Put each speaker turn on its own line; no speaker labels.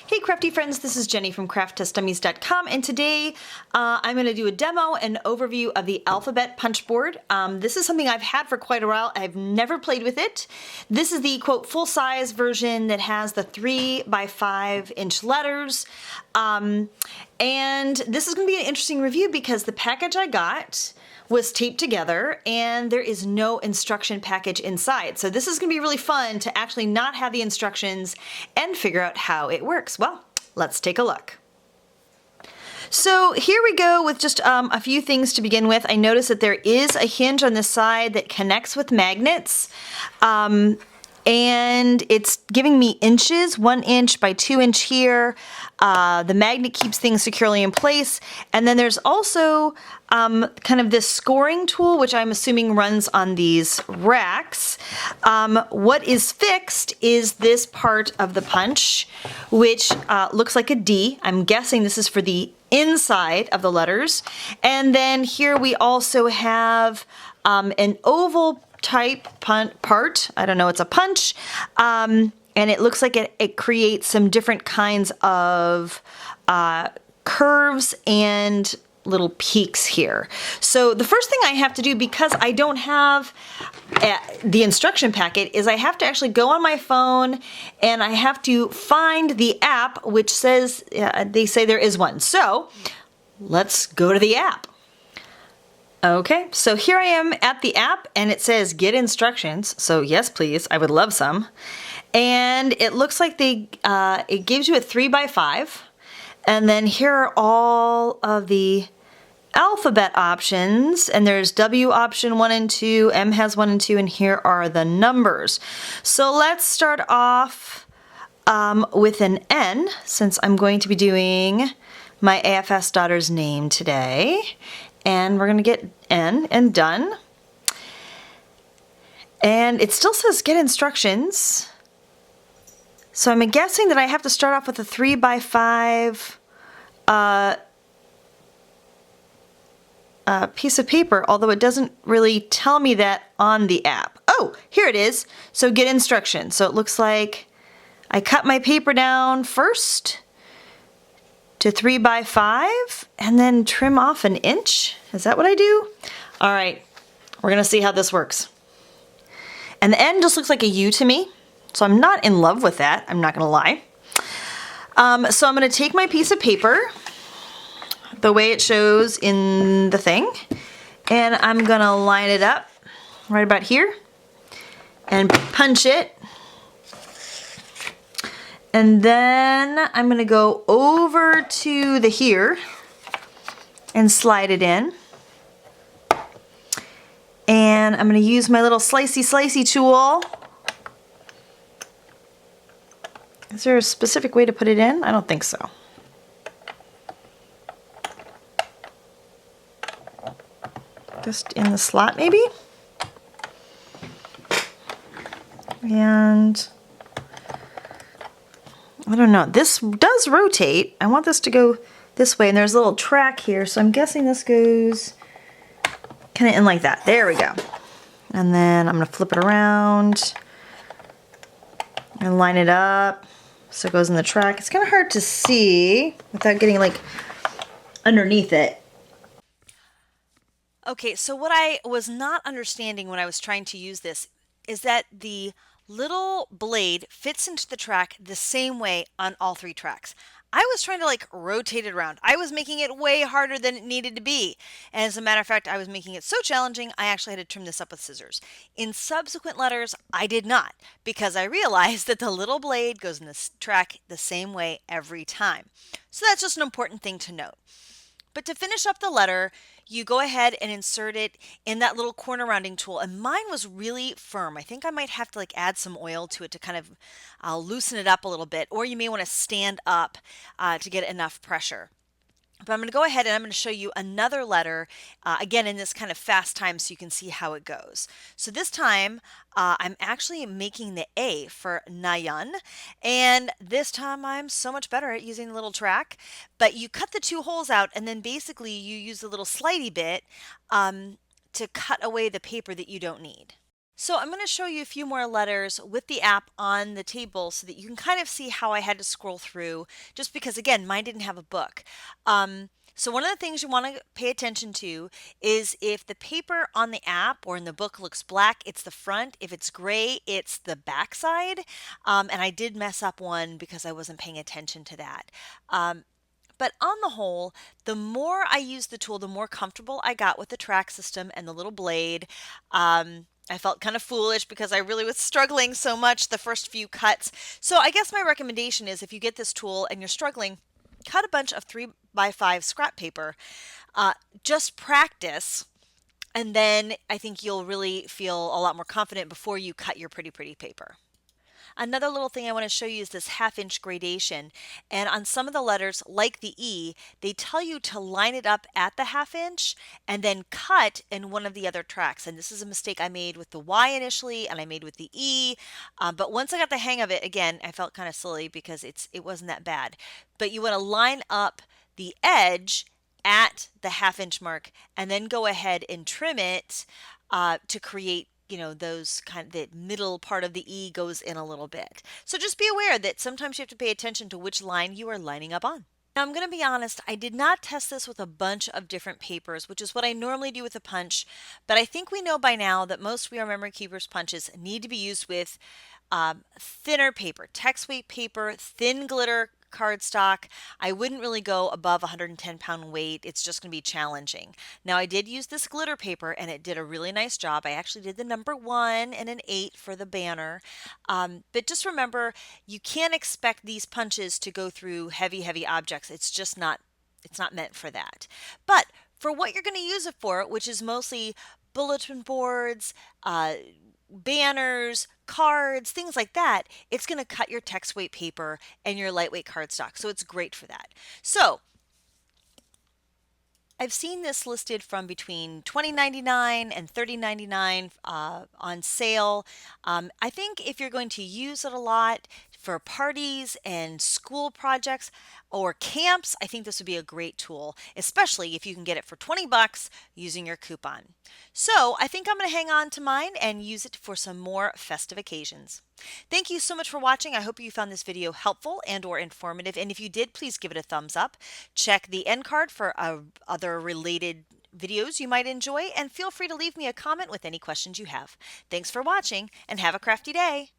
Hey crafty friends, this is Jenny from crafttestdummies.com, and today I'm going to do a demo and overview of the Alphabet Punch Board. This is something I've had for quite a while. I've never played with it. This is the quote full-size version that has the 3 by 5 inch letters. And this is going to be an interesting review because the package I got was taped together and there is no instruction package inside. So this is going to be really fun to actually not have the instructions and figure out how it works. Well, let's take a look. So here we go with just a few things to begin with. I notice that there is a hinge on the side that connects with magnets. And it's giving me inches, 1 inch by 2 inch here. The magnet keeps things securely in place. And then there's also kind of this scoring tool, which I'm assuming runs on these racks. What is fixed is this part of the punch, which looks like a D. I'm guessing this is for the inside of the letters. And then here we also have an oval type part. I don't know, it's a punch. And it looks like it creates some different kinds of curves and little peaks here. So the first thing I have to do, because I don't have the instruction packet, is I have to actually go on my phone and I have to find the app, which says, they say there is one. So let's go to the app. Okay, so here I am at the app and it says get instructions. So yes, please, I would love some. And it looks like it gives you a 3 by 5. And then here are all of the alphabet options, and there's W option 1 and 2, M has 1 and 2, and here are the numbers. So let's start off with an N, since I'm going to be doing my AFS daughter's name today. And we're going to get N and done. And it still says get instructions. So I'm guessing that I have to start off with a 3 by 5 piece of paper, although it doesn't really tell me that on the app. Oh, here it is. So get instructions. So it looks like I cut my paper down first to 3 by 5 and then trim off an inch. Is that what I do? All right, we're gonna see how this works. And the N just looks like a U to me, so I'm not in love with that, I'm not gonna lie. So I'm gonna take my piece of paper, the way it shows in the thing, and I'm gonna line it up right about here and punch it. And then I'm gonna go over to the here and slide it in. And I'm gonna use my little slicey tool. Is there a specific way to put it in? I don't think so. Just in the slot maybe? And I don't know, this does rotate. I want this to go this way, and there's a little track here, so I'm guessing this goes kind of in like that. There we go. And then I'm gonna flip it around and line it up so it goes in the track. It's kind of hard to see without getting like underneath it.
Okay, so what I was not understanding when I was trying to use this is that the little blade fits into the track the same way on all 3 tracks. I was trying to like rotate it around. I was making it way harder than it needed to be. And as a matter of fact, I was making it so challenging, I actually had to trim this up with scissors. In subsequent letters, I did not, because I realized that the little blade goes in this track the same way every time. So that's just an important thing to note. But to finish up the letter, you go ahead and insert it in that little corner rounding tool. And mine was really firm. I think I might have to like add some oil to it to kind of loosen it up a little bit. Or you may want to stand up to get enough pressure. But I'm going to go ahead and I'm going to show you another letter, again in this kind of fast time so you can see how it goes. So this time I'm actually making the A for Nayan, and this time I'm so much better at using the little track. But you cut the 2 holes out and then basically you use a little slidey bit to cut away the paper that you don't need. So I'm going to show you a few more letters with the app on the table so that you can kind of see how I had to scroll through, just because again, mine didn't have a book. So one of the things you want to pay attention to is if the paper on the app or in the book looks black, it's the front. If it's gray, it's the back side. And I did mess up one because I wasn't paying attention to that. But on the whole, the more I used the tool, the more comfortable I got with the track system and the little blade. I felt kind of foolish because I really was struggling so much the first few cuts. So I guess my recommendation is if you get this tool and you're struggling, cut a bunch of 3x5 scrap paper. Just practice, and then I think you'll really feel a lot more confident before you cut your pretty paper. Another little thing I want to show you is this half-inch gradation. And on some of the letters, like the E, they tell you to line it up at the half-inch and then cut in one of the other tracks. And this is a mistake I made with the Y initially and I made with the E. But once I got the hang of it, again, I felt kind of silly because it wasn't that bad. But you want to line up the edge at the half-inch mark and then go ahead and trim it to create those kind of the middle part of the E goes in a little bit. So just be aware that sometimes you have to pay attention to which line you are lining up on. Now I'm going to be honest, I did not test this with a bunch of different papers, which is what I normally do with a punch, but I think we know by now that most We Are Memory Keepers punches need to be used with thinner paper, text weight paper, thin glitter cardstock. I wouldn't really go above 110-pound weight. It's just going to be challenging. Now I did use this glitter paper and it did a really nice job. I actually did the number 1 and an 8 for the banner. But just remember, you can't expect these punches to go through heavy objects. It's not meant for that. But for what you're going to use it for, which is mostly bulletin boards, banners, cards, things like that, it's going to cut your text weight paper and your lightweight cardstock. So it's great for that. So I've seen this listed from between $20.99 and $30.99 on sale. I think if you're going to use it a lot for parties and school projects or camps, I think this would be a great tool, especially if you can get it for 20 bucks using your coupon. So I think I'm going to hang on to mine and use it for some more festive occasions. Thank you so much for watching. I hope you found this video helpful and or informative. And if you did, please give it a thumbs up. Check the end card for other related videos you might enjoy, and feel free to leave me a comment with any questions you have. Thanks for watching and have a crafty day.